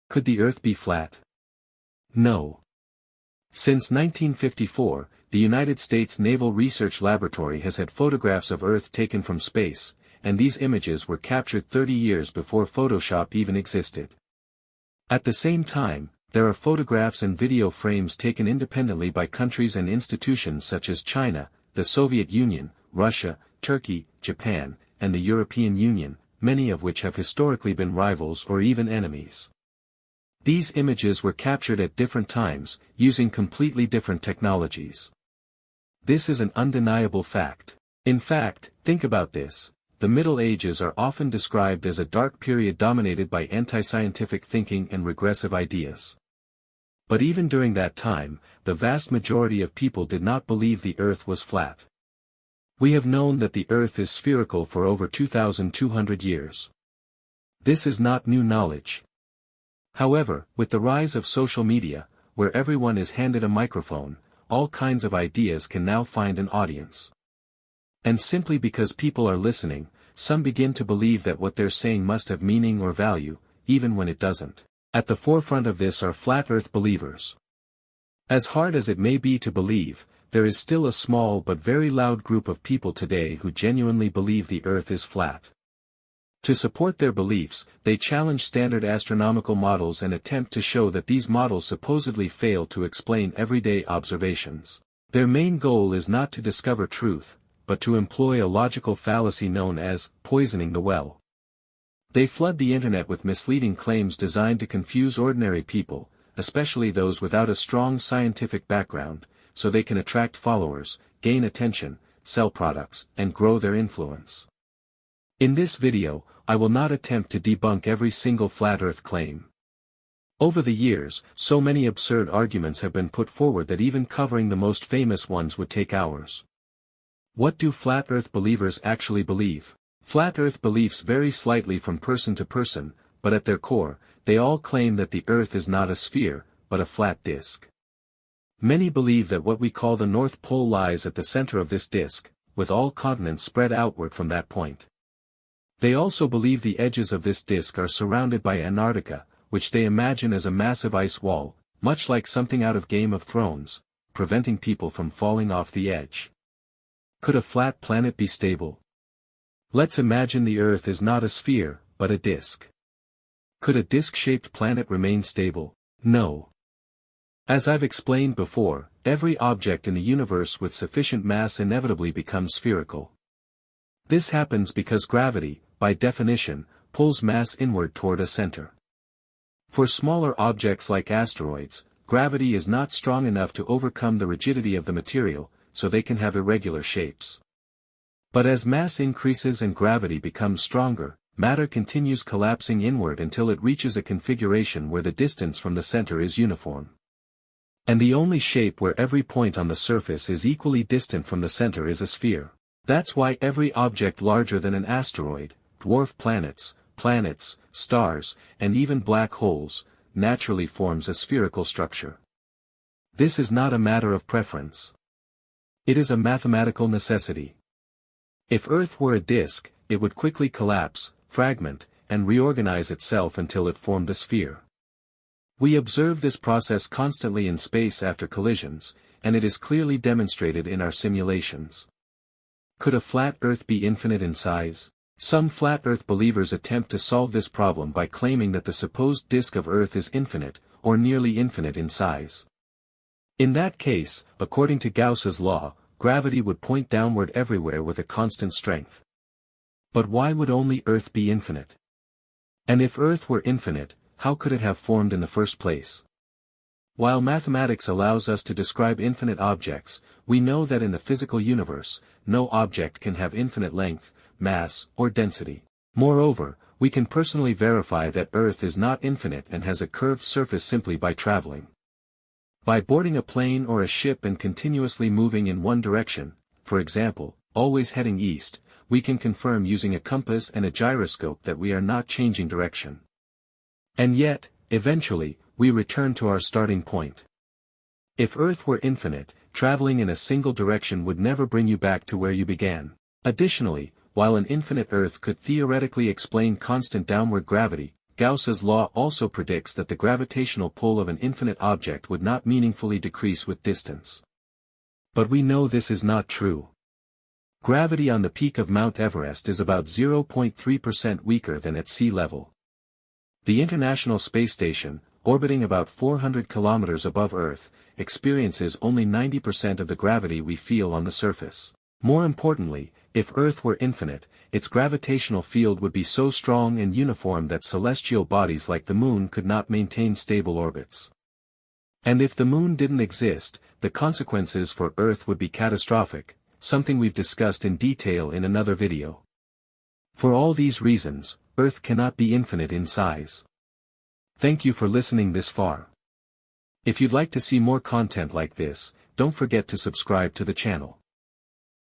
Could the Earth be flat? No. Since 1954, the United States Naval Research Laboratory has had photographs of Earth taken from space, and these images were captured 30 years before Photoshop even existed. At the same time, there are photographs and video frames taken independently by countries and institutions such as China, the Soviet Union, Russia, Turkey, Japan, and the European Union, many of which have historically been rivals or even enemies. These images were captured at different times, using completely different technologies. This is an undeniable fact. In fact, think about this. The Middle Ages are often described as a dark period dominated by anti-scientific thinking and regressive ideas. But even during that time, the vast majority of people did not believe the Earth was flat. We have known that the Earth is spherical for over 2,200 years. This is not new knowledge. However, with the rise of social media, where everyone is handed a microphone, all kinds of ideas can now find an audience. And simply because people are listening, some begin to believe that what they're saying must have meaning or value, even when it doesn't. At the forefront of this are flat Earth believers. As hard as it may be to believe, there is still a small but very loud group of people today who genuinely believe the Earth is flat. To support their beliefs, they challenge standard astronomical models and attempt to show that these models supposedly fail to explain everyday observations. Their main goal is not to discover truth, but to employ a logical fallacy known as poisoning the well. They flood the internet with misleading claims designed to confuse ordinary people, especially those without a strong scientific background, so they can attract followers, gain attention, sell products, and grow their influence. In this video, I will not attempt to debunk every single flat Earth claim. Over the years, so many absurd arguments have been put forward that even covering the most famous ones would take hours. What do flat Earth believers actually believe? Flat Earth beliefs vary slightly from person to person, but at their core, they all claim that the Earth is not a sphere, but a flat disk. Many believe that what we call the North Pole lies at the center of this disk, with all continents spread outward from that point. They also believe the edges of this disk are surrounded by Antarctica, which they imagine as a massive ice wall, much like something out of Game of Thrones, preventing people from falling off the edge. Could a flat planet be stable? Let's imagine the Earth is not a sphere, but a disk. Could a disk-shaped planet remain stable? No. As I've explained before, every object in the universe with sufficient mass inevitably becomes spherical. This happens because gravity, by definition, pulls mass inward toward a center. For smaller objects like asteroids, gravity is not strong enough to overcome the rigidity of the material, so they can have irregular shapes. But as mass increases and gravity becomes stronger, matter continues collapsing inward until it reaches a configuration where the distance from the center is uniform. And the only shape where every point on the surface is equally distant from the center is a sphere. That's why every object larger than an asteroid, dwarf planets, stars, and even black holes, naturally forms a spherical structure. This is not a matter of preference. It is a mathematical necessity. If Earth were a disk, it would quickly collapse, fragment, and reorganize itself until it formed a sphere. We observe this process constantly in space after collisions, and it is clearly demonstrated in our simulations. Could a flat Earth be infinite in size? Some flat Earth believers attempt to solve this problem by claiming that the supposed disk of Earth is infinite, or nearly infinite in size. In that case, according to Gauss's law, gravity would point downward everywhere with a constant strength. But why would only Earth be infinite? And if Earth were infinite, how could it have formed in the first place? While mathematics allows us to describe infinite objects, we know that in the physical universe, no object can have infinite length, mass, or density. Moreover, we can personally verify that Earth is not infinite and has a curved surface simply by traveling. By boarding a plane or a ship and continuously moving in one direction, for example, always heading east, we can confirm using a compass and a gyroscope that we are not changing direction. And yet, eventually, we return to our starting point. If Earth were infinite, traveling in a single direction would never bring you back to where you began. Additionally, while an infinite Earth could theoretically explain constant downward gravity, Gauss's law also predicts that the gravitational pull of an infinite object would not meaningfully decrease with distance. But we know this is not true. Gravity on the peak of Mount Everest is about 0.3% weaker than at sea level. The International Space Station, orbiting about 400 kilometers above Earth, experiences only 90% of the gravity we feel on the surface. More importantly, if Earth were infinite, its gravitational field would be so strong and uniform that celestial bodies like the Moon could not maintain stable orbits. And if the Moon didn't exist, the consequences for Earth would be catastrophic, something we've discussed in detail in another video. For all these reasons, Earth cannot be infinite in size. Thank you for listening this far. If you'd like to see more content like this, don't forget to subscribe to the channel.